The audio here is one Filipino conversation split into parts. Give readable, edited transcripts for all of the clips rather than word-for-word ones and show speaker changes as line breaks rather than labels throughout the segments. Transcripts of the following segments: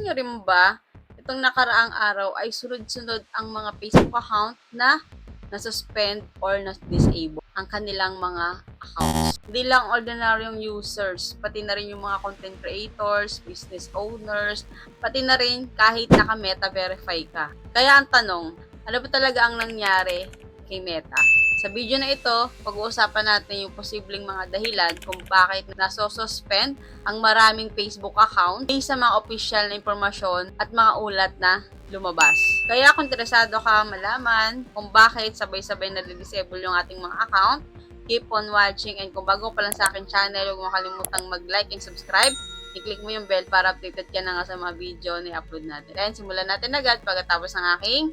nyo rin ba, itong nakaraang araw ay sunod-sunod ang mga Facebook account na na-suspend or na-disable ang kanilang mga accounts. Hindi lang ordinaryong users, pati na rin yung mga content creators, business owners, pati na rin kahit naka-Meta verify ka. Kaya ang tanong, ano ba talaga ang nangyari kay Meta? Sa video na ito, pag-uusapan natin yung posibleng mga dahilan kung bakit nasosuspend ang maraming Facebook account based sa mga official na impormasyon at mga ulat na lumabas. Kaya kung interesado ka malaman kung bakit sabay-sabay na-disable yung ating mga account, keep on watching, and kung bago pa lang sa aking channel, huwag mo kalimutang mag-like and subscribe. I-click mo yung bell para updated ka na nga sa mga video na i-upload natin. And simulan natin agad pagkatapos ng aking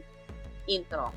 intro.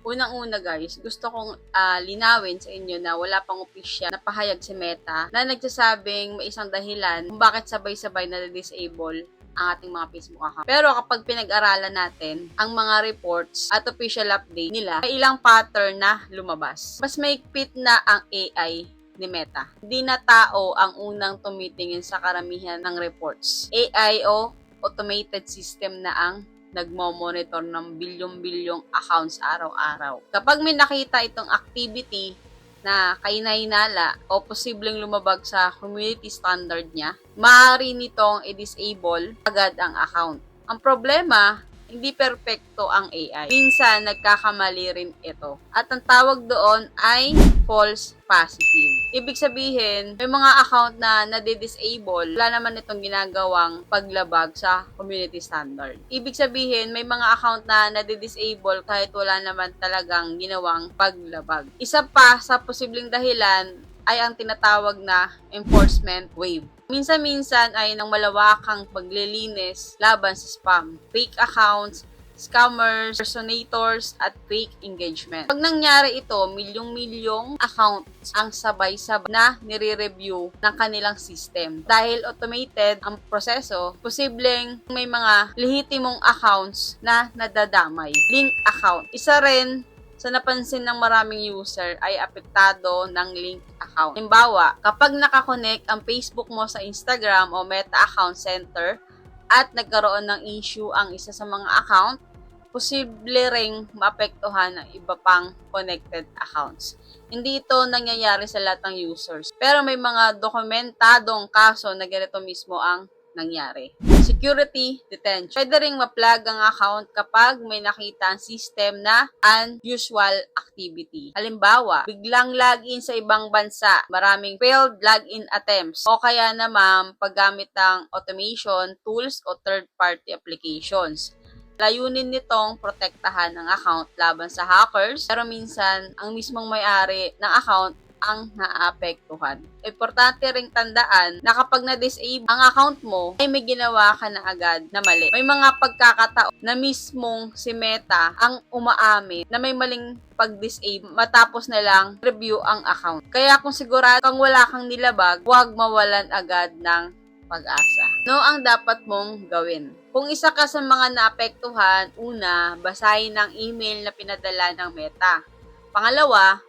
Unang-una guys, gusto kong linawin sa inyo na wala pang opisyal na pahayag si Meta na nagsasabing may isang dahilan kung bakit sabay-sabay na disable ang ating mga Facebook account. Pero kapag pinag-aralan natin ang mga reports at official update nila, may ilang pattern na lumabas. Mas maigpit na ang AI ni Meta. Hindi na tao ang unang tumitingin sa karamihan ng reports. AI o automated system na ang nagmo-monitor ng bilyong-bilyong accounts araw-araw. Kapag may nakita itong activity na kahinala o posibleng lumabag sa community standard niya, maaari nitong i-disable agad ang account. Ang problema, hindi perpekto ang AI. Minsan, nagkakamali rin ito. At ang tawag doon ay false positive. Ibig sabihin, may mga account na nade-disable, wala naman itong ginagawang paglabag sa community standard. Ibig sabihin, may mga account na nade-disable kahit wala naman talagang ginawang paglabag. Isa pa sa posibleng dahilan ay ang tinatawag na enforcement wave. Minsan-minsan ay nang malawakang paglilinis laban sa spam, fake accounts, scammers, impersonators, at fake engagement. Pag nangyari ito, milyong-milyong accounts ang sabay-sabay na nire-review ng kanilang system. Dahil automated ang proseso, posibleng may mga lehitimong accounts na nadadamay. Link account. Isa rin sa napansin ng maraming user ay apektado ng link account. Halimbawa, kapag nakakonect ang Facebook mo sa Instagram o Meta Account Center at nagkaroon ng issue ang isa sa mga account, posible ring maapektuhan ng iba pang connected accounts. Hindi ito nangyayari sa lahat ng users, pero may mga dokumentadong kaso na ganito mismo ang nangyari. Security detention. Pwede ring ma-flag ang account kapag may nakita ang system na unusual activity. Halimbawa, biglang login sa ibang bansa, maraming failed login attempts, o kaya naman paggamit ng automation tools o third-party applications. Layunin nitong protektahan ang account laban sa hackers, pero minsan ang mismong may-ari ng account ang naapektuhan. Importante ring tandaan na kapag na-disable ang account mo, ay may ginawa ka na agad na mali. May mga pagkakataon na mismong si Meta ang umaamin na may maling pag-disable matapos na lang review ang account. Kaya kung sigurado kang wala kang nilabag, huwag mawalan agad ng pag-asa. Ano ang dapat mong gawin? Kung isa ka sa mga naapektuhan, una, basahin ang email na pinadala ng Meta. Pangalawa,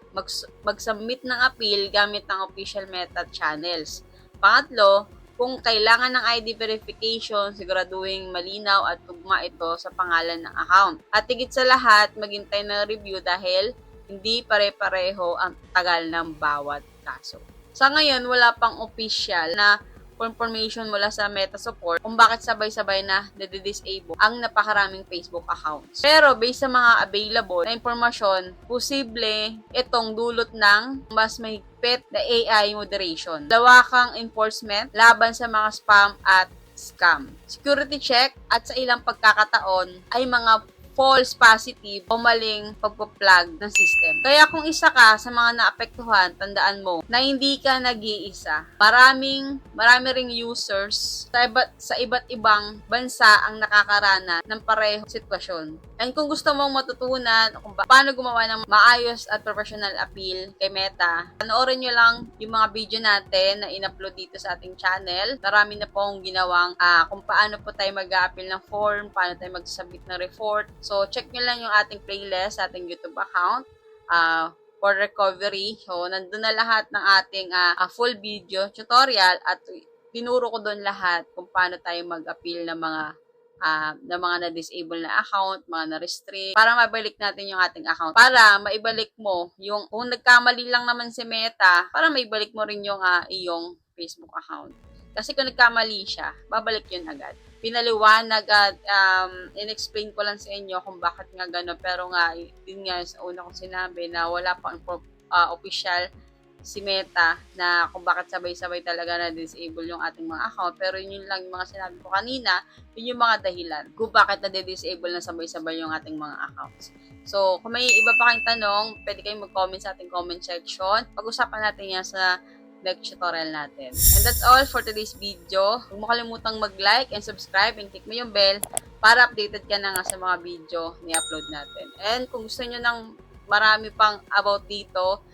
mag-submit ng appeal gamit ng official Meta channels. Pangatlo, kung kailangan ng ID verification, siguraduhin malinaw at tugma ito sa pangalan ng account. At higit sa lahat, maghintay ng review dahil hindi pare-pareho ang tagal ng bawat kaso. Sa ngayon, wala pang official na confirmation mula sa Meta support kung bakit sabay-sabay na nade-disable ang napakaraming Facebook accounts. Pero based sa mga available na impormasyon, posible itong dulot ng mas mahigpit na AI moderation, lawakang enforcement laban sa mga spam at scam, security check, at sa ilang pagkakataon ay mga false positive o maling pagpa-plug ng system. Kaya kung isa ka sa mga naapektuhan, tandaan mo na hindi ka nag-iisa. Marami ring users sa iba't ibang bansa ang nakakaranas ng pareho sitwasyon. And kung gusto mong matutunan kung paano gumawa ng maayos at professional appeal kay Meta, panoorin nyo lang yung mga video natin na in-upload dito sa ating channel. Marami na pong ginawang kung paano po tayo mag-a-appeal ng form, paano tayo mag-submit ng report So, check nyo lang yung ating playlist sa ating YouTube account for recovery. So, nandun na lahat ng ating full video tutorial at tinuro ko doon lahat kung paano tayo mag-appeal ng mga na-disable na account, mga na-restrict, para mabalik natin yung ating account. Para maibalik mo yung, kung nagkamali lang naman si Meta, para maibalik mo rin yung iyong Facebook account. Kasi kung nagkamali siya, babalik yun agad. Pinaliwanag at in-explain ko lang sa inyo kung bakit nga gano'n. Pero nga, yun nga, sa una kong sinabi na wala pang official si Meta na kung bakit sabay-sabay talaga na disable yung ating mga account. Pero yun lang yung mga sinabi ko kanina, yun yung mga dahilan kung bakit na-disable na sabay-sabay yung ating mga accounts. So, kung may iba pa kayong tanong, pwede kayong mag-comment sa ating comment section. Pag-usapan natin yan sa next tutorial natin. And that's all for today's video. Huwag mo kalimutang mag-like and subscribe and click mo yung bell para updated ka na nga sa mga video ni-upload natin. And kung gusto nyo ng marami pang about dito,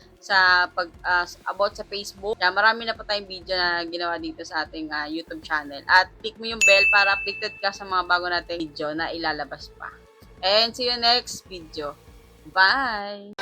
about sa Facebook. Marami na pa tayong video na ginawa dito sa ating YouTube channel. At click mo yung bell para updated ka sa mga bago nating video na ilalabas pa. And see you next video. Bye!